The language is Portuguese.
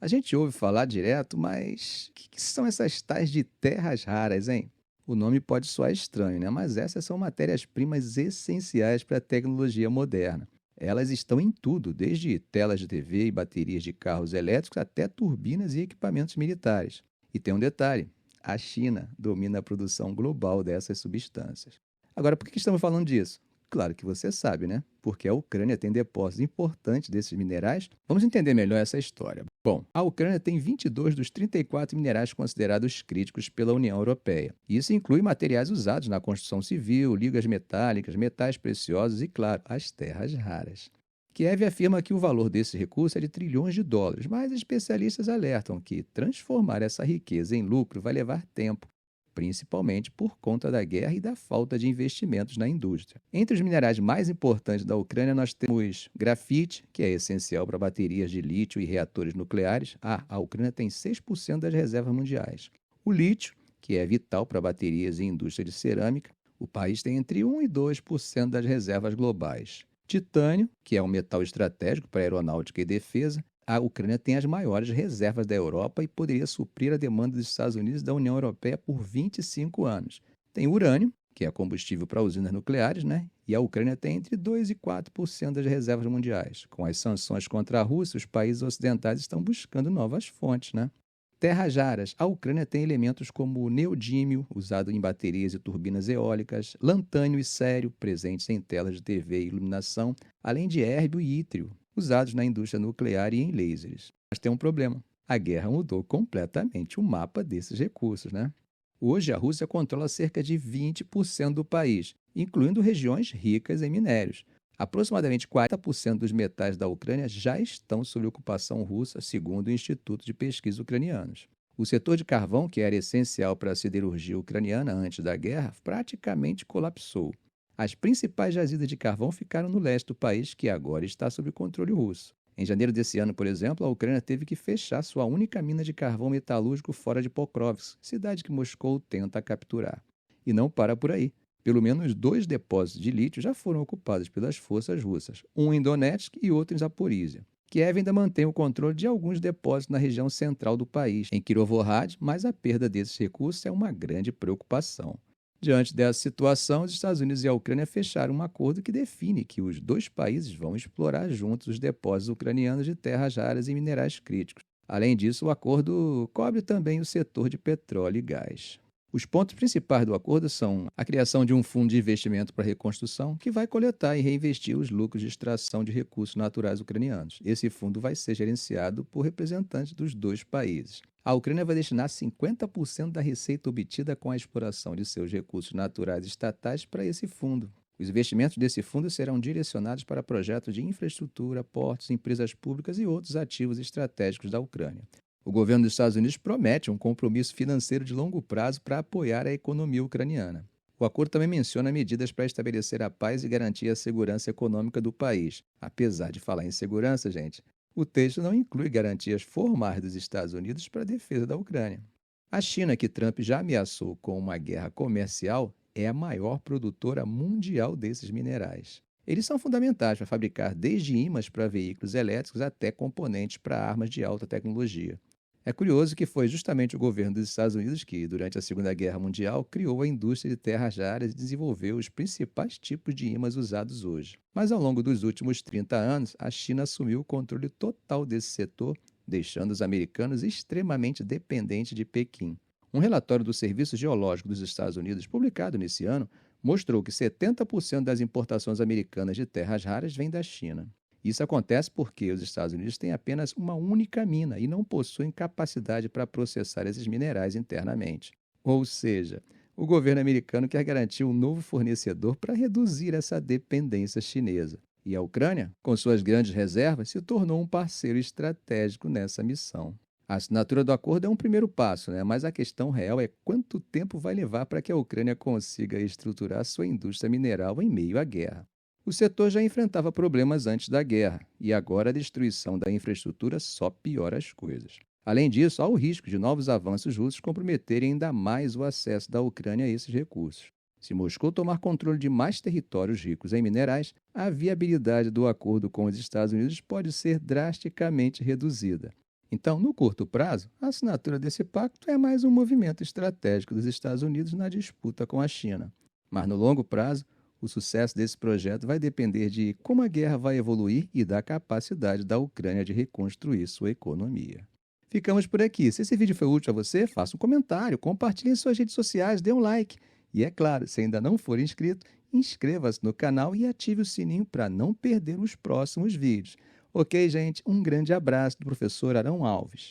A gente ouve falar direto, mas o que são essas tais de terras raras, hein? O nome pode soar estranho, né? Mas essas são matérias-primas essenciais para a tecnologia moderna. Elas estão em tudo, desde telas de TV e baterias de carros elétricos até turbinas e equipamentos militares. E tem um detalhe: a China domina a produção global dessas substâncias. Agora, por que estamos falando disso? Claro que você sabe, né? Porque a Ucrânia tem depósitos importantes desses minerais. Vamos entender melhor essa história. Bom, a Ucrânia tem 22 dos 34 minerais considerados críticos pela União Europeia. Isso inclui materiais usados na construção civil, ligas metálicas, metais preciosos e, claro, as terras raras. Kiev afirma que o valor desse recurso é de trilhões de dólares, mas especialistas alertam que transformar essa riqueza em lucro vai levar tempo, principalmente por conta da guerra e da falta de investimentos na indústria. Entre os minerais mais importantes da Ucrânia, nós temos grafite, que é essencial para baterias de lítio e reatores nucleares. A Ucrânia tem 6% das reservas mundiais. O lítio, que é vital para baterias e indústria de cerâmica, o país tem entre 1 e 2% das reservas globais. Titânio, que é um metal estratégico para aeronáutica e defesa, a Ucrânia tem as maiores reservas da Europa e poderia suprir a demanda dos Estados Unidos e da União Europeia por 25 anos. Tem urânio, que é combustível para usinas nucleares, né? E a Ucrânia tem entre 2 e 4% das reservas mundiais. Com as sanções contra a Rússia, os países ocidentais estão buscando novas fontes, né? Terras raras. A Ucrânia tem elementos como o neodímio, usado em baterias e turbinas eólicas, lantânio e cério, presentes em telas de TV e iluminação, além de érbio e ítrio, usados na indústria nuclear e em lasers. Mas tem um problema. A guerra mudou completamente o mapa desses recursos, né? Hoje, a Rússia controla cerca de 20% do país, incluindo regiões ricas em minérios. Aproximadamente 40% dos metais da Ucrânia já estão sob ocupação russa, segundo o Instituto de Pesquisa Ucranianos. O setor de carvão, que era essencial para a siderurgia ucraniana antes da guerra, praticamente colapsou. As principais jazidas de carvão ficaram no leste do país, que agora está sob controle russo. Em janeiro desse ano, por exemplo, a Ucrânia teve que fechar sua única mina de carvão metalúrgico fora de Pokrovsk, cidade que Moscou tenta capturar. E não para por aí. Pelo menos 2 depósitos de lítio já foram ocupados pelas forças russas, um em Donetsk e outro em Zaporizhia. Kiev ainda mantém o controle de alguns depósitos na região central do país, em Kirovohrad, mas a perda desses recursos é uma grande preocupação. Diante dessa situação, os Estados Unidos e a Ucrânia fecharam um acordo que define que os dois países vão explorar juntos os depósitos ucranianos de terras raras e minerais críticos. Além disso, o acordo cobre também o setor de petróleo e gás. Os pontos principais do acordo são a criação de um fundo de investimento para reconstrução, que vai coletar e reinvestir os lucros de extração de recursos naturais ucranianos. Esse fundo vai ser gerenciado por representantes dos dois países. A Ucrânia vai destinar 50% da receita obtida com a exploração de seus recursos naturais estatais para esse fundo. Os investimentos desse fundo serão direcionados para projetos de infraestrutura, portos, empresas públicas e outros ativos estratégicos da Ucrânia. O governo dos Estados Unidos promete um compromisso financeiro de longo prazo para apoiar a economia ucraniana. O acordo também menciona medidas para estabelecer a paz e garantir a segurança econômica do país. Apesar de falar em segurança, gente, o texto não inclui garantias formais dos Estados Unidos para a defesa da Ucrânia. A China, que Trump já ameaçou com uma guerra comercial, é a maior produtora mundial desses minerais. Eles são fundamentais para fabricar desde ímãs para veículos elétricos até componentes para armas de alta tecnologia. É curioso que foi justamente o governo dos Estados Unidos que, durante a Segunda Guerra Mundial, criou a indústria de terras raras e desenvolveu os principais tipos de ímãs usados hoje. Mas ao longo dos últimos 30 anos, a China assumiu o controle total desse setor, deixando os americanos extremamente dependentes de Pequim. Um relatório do Serviço Geológico dos Estados Unidos, publicado nesse ano, mostrou que 70% das importações americanas de terras raras vêm da China. Isso acontece porque os Estados Unidos têm apenas uma única mina e não possuem capacidade para processar esses minerais internamente. Ou seja, o governo americano quer garantir um novo fornecedor para reduzir essa dependência chinesa. E a Ucrânia, com suas grandes reservas, se tornou um parceiro estratégico nessa missão. A assinatura do acordo é um primeiro passo, né? Mas a questão real é quanto tempo vai levar para que a Ucrânia consiga estruturar sua indústria mineral em meio à guerra. O setor já enfrentava problemas antes da guerra, e agora a destruição da infraestrutura só piora as coisas. Além disso, há o risco de novos avanços russos comprometerem ainda mais o acesso da Ucrânia a esses recursos. Se Moscou tomar controle de mais territórios ricos em minerais, a viabilidade do acordo com os Estados Unidos pode ser drasticamente reduzida. Então, no curto prazo, a assinatura desse pacto é mais um movimento estratégico dos Estados Unidos na disputa com a China. Mas no longo prazo, o sucesso desse projeto vai depender de como a guerra vai evoluir e da capacidade da Ucrânia de reconstruir sua economia. Ficamos por aqui. Se esse vídeo foi útil a você, faça um comentário, compartilhe em suas redes sociais, dê um like. E é claro, se ainda não for inscrito, inscreva-se no canal e ative o sininho para não perder os próximos vídeos. Ok, gente? Um grande abraço do professor Arão Alves.